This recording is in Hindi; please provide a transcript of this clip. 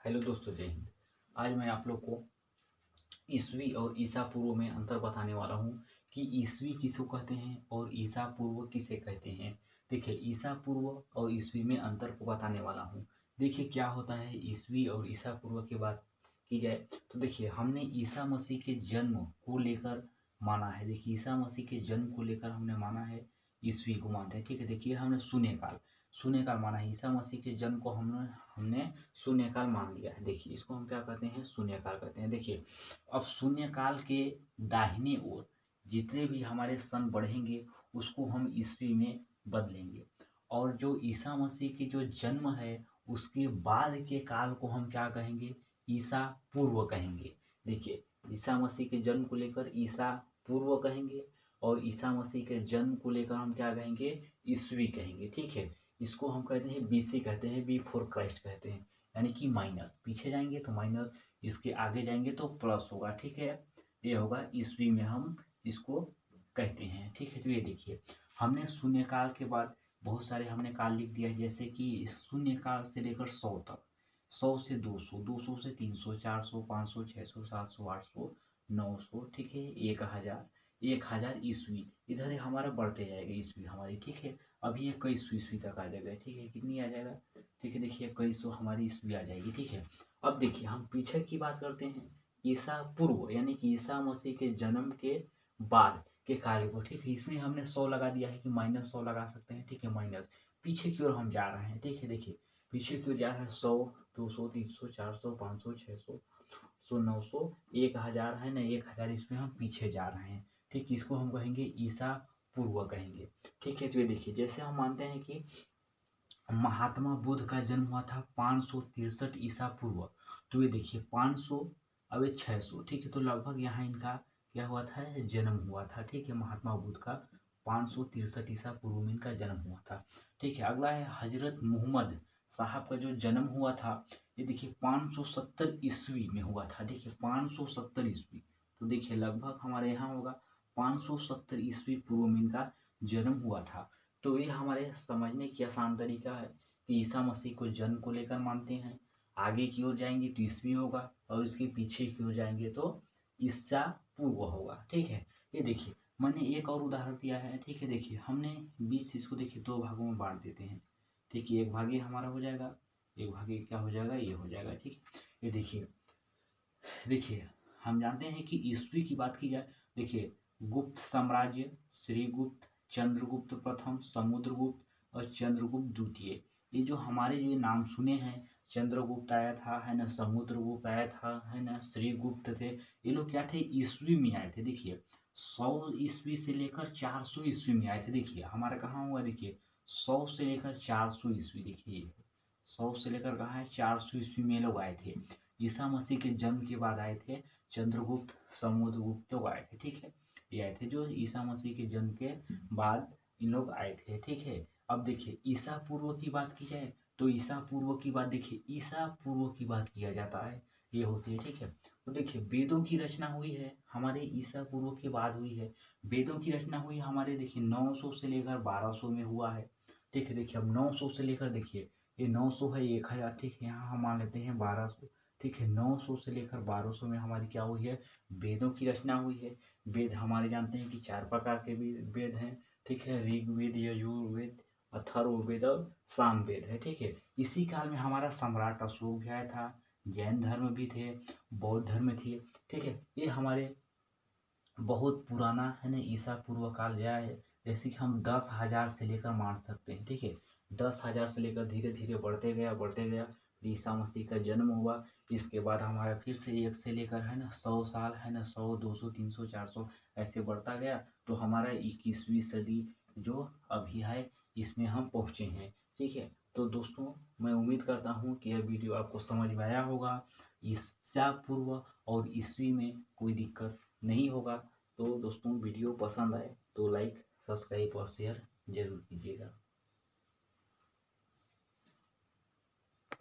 हेलो दोस्तों, जय हिंद। आज मैं आप लोग को ईसवी और ईसा पूर्व में अंतर बताने वाला हूँ कि ईसवी किसको कहते हैं और ईसा पूर्व किसे कहते हैं। देखिए, ईसा पूर्व और ईसवी में अंतर को बताने वाला हूँ। देखिए क्या होता है ईसवी और ईसा पूर्व की बात की जाए तो देखिए, हमने ईसा मसीह के जन्म को लेकर माना है। देखिए, ईसा मसीह के जन्म को लेकर हमने माना है, ईसवी को मानते हैं। ठीक है, देखिए हमने शून्यकाल माना है। ईसा मसीह के जन्म को हमने हमने शून्यकाल मान लिया है। देखिए, इसको हम क्या कहते हैं, शून्यकाल कहते हैं। देखिए, अब शून्यकाल के दाहिने ओर जितने भी हमारे सन बढ़ेंगे उसको हम ईस्वी में बदलेंगे, और जो ईसा मसीह की जो जन्म है उसके बाद के काल को हम क्या कहेंगे, ईसा पूर्व कहेंगे। देखिए, ईसा मसीह के जन्म को लेकर ईसा पूर्व कहेंगे, और ईसा मसीह के जन्म को लेकर हम क्या कहेंगे, ईस्वी कहेंगे। ठीक है, इसको हम कहते हैं बीसी, कहते हैं बी फोर क्राइस्ट कहते हैं, यानी कि माइनस। पीछे जाएंगे तो माइनस, इसके आगे जाएंगे तो प्लस होगा। ठीक है, ये होगा ईस्वी में हम इसको कहते हैं। ठीक है, तो ये देखिए, हमने शून्यकाल के बाद बहुत सारे हमने काल लिख दिया है, जैसे कि शून्यकाल से लेकर 100 तक, 100 से 200, 200 से 300, 400, 500, 600, 700, 800, 900, ठीक है, 1000, 1000 ईस्वी। इधर हमारा बढ़ते जाएगा ईस्वी हमारी। ठीक है, अभी 21 ईस्वी तक आ जाएगा। ठीक है, कितनी आ जाएगा, ठीक है, देखिए 2100 हमारी ईस्वी आ जाएगी। ठीक है, अब देखिए हम पीछे की बात करते हैं, ईसा पूर्व यानी कि ईसा मसीह के जन्म के बाद के कार्य को। ठीक है, इसमें हमने 100 लगा दिया है कि -100 लगा सकते हैं। ठीक है, माइनस पीछे की ओर हम जा रहे हैं। ठीक है, देखिए पीछे की ओर जा रहे हैं, 100, 200, 300, 400, 500, 600, 900, 1000 है ना, 1000 इसमें हम पीछे जा रहे हैं। ठीक, इसको हम कहेंगे ईसा पूर्व कहेंगे। ठीक है, तो ये देखिए, जैसे हम मानते हैं कि महात्मा बुद्ध का जन्म हुआ था 563 ईसा पूर्व, तो ये देखिए 500, अब ये 600। ठीक है, तो लगभग यहाँ इनका क्या हुआ था, जन्म हुआ था। ठीक है, महात्मा बुद्ध का 563 ईसा पूर्व में इनका जन्म हुआ था। ठीक है, अगला है हजरत मोहम्मद साहब का जो जन्म हुआ था, ये देखिए 570 ईस्वी में हुआ था। देखिए 570 ईस्वी, तो देखिए लगभग हमारे यहाँ होगा 570 ईस्वी पूर्व में इनका जन्म हुआ था। तो ये हमारे समझने की आसान तरीका है कि ईसा मसीह को जन्म को लेकर मानते हैं। आगे की ओर जाएंगे तो ईस्वी होगा, और इसके पीछे की ओर जाएंगे तो ईसा पूर्व होगा। ठीक है, ये देखिए मैंने एक और उदाहरण दिया है। ठीक है, देखिए हमने 20 इसको देखिए 2 भागों में बांट देते हैं। ठीक है, एक भाग ये हमारा हो जाएगा, एक भाग ये क्या हो जाएगा, ये हो जाएगा। ठीक है, ये देखिए, देखिए हम जानते हैं कि ईस्वी की बात की जाए, देखिए गुप्त साम्राज्य, श्रीगुप्त, चंद्रगुप्त प्रथम, समुद्रगुप्त और चंद्रगुप्त द्वितीय, ये जो हमारे ये नाम सुने हैं, चंद्रगुप्त आया था, है ना, समुद्रगुप्त आया था, है ना, श्रीगुप्त थे, ये लोग क्या थे, ईस्वी में आए थे। देखिए 100 ईस्वी से लेकर 400 ईस्वी में आए थे। देखिए हमारा कहाँ हुआ, देखिए 100 से लेकर 400 ईस्वी, देखिए 100 से लेकर कहाँ है, 400 ईस्वी में लोग आए थे। ईसा मसीह के जन्म के बाद आए थे चंद्रगुप्त, समुद्रगुप्त लोग आए थे। ठीक है, ये आए थे जो ईसा मसीह के जन्म के बाद इन लोग आए थे। ठीक है, अब देखिए ईसा पूर्व की बात की जाए तो ईसा पूर्व की बात, देखिए ईसा पूर्व की बात किया जाता है, ये होती है। ठीक है, तो देखिए वेदों की रचना हुई है हमारे ईसा पूर्व के बाद हुई है। वेदों की रचना हुई हमारे, देखिए 900 से लेकर 1200 में हुआ है। ठीक है, देखिए अब 900 से लेकर, देखिए ये 900 है, 1000, ठीक है, यहाँ हम मान लेते हैं 1200। ठीक है, 900 से लेकर 1200 में हमारी क्या हुई है, वेदों की रचना हुई है। वेद हमारे जानते हैं कि 4 प्रकार के वेद हैं। ठीक है, ऋग्वेद, यजुर्वेद, अथर्ववेद और सामवेद है। ठीक है, इसी काल में हमारा सम्राट अशोक भी आया था, जैन धर्म भी थे, बौद्ध धर्म थे। ठीक है, ये हमारे बहुत पुराना है ना, ईसा पूर्व काल गया है। जैसे कि हम 10,000 से लेकर मान सकते हैं। ठीक है, 10,000 से लेकर धीरे धीरे बढ़ते गया, ईसा मसीह का जन्म हुआ। इसके बाद हमारा फिर से 1 से लेकर है ना 100 साल, है ना, 100, 200, 300, 400 ऐसे बढ़ता गया, तो हमारा 21वीं सदी जो अभी है इसमें हम पहुँचे हैं। ठीक है, तो दोस्तों मैं उम्मीद करता हूँ कि यह वीडियो आपको समझ में आया होगा। ईसा पूर्व और ईस्वी में कोई दिक्कत नहीं होगा। तो दोस्तों वीडियो पसंद आए तो लाइक, सब्सक्राइब और शेयर जरूर कीजिएगा।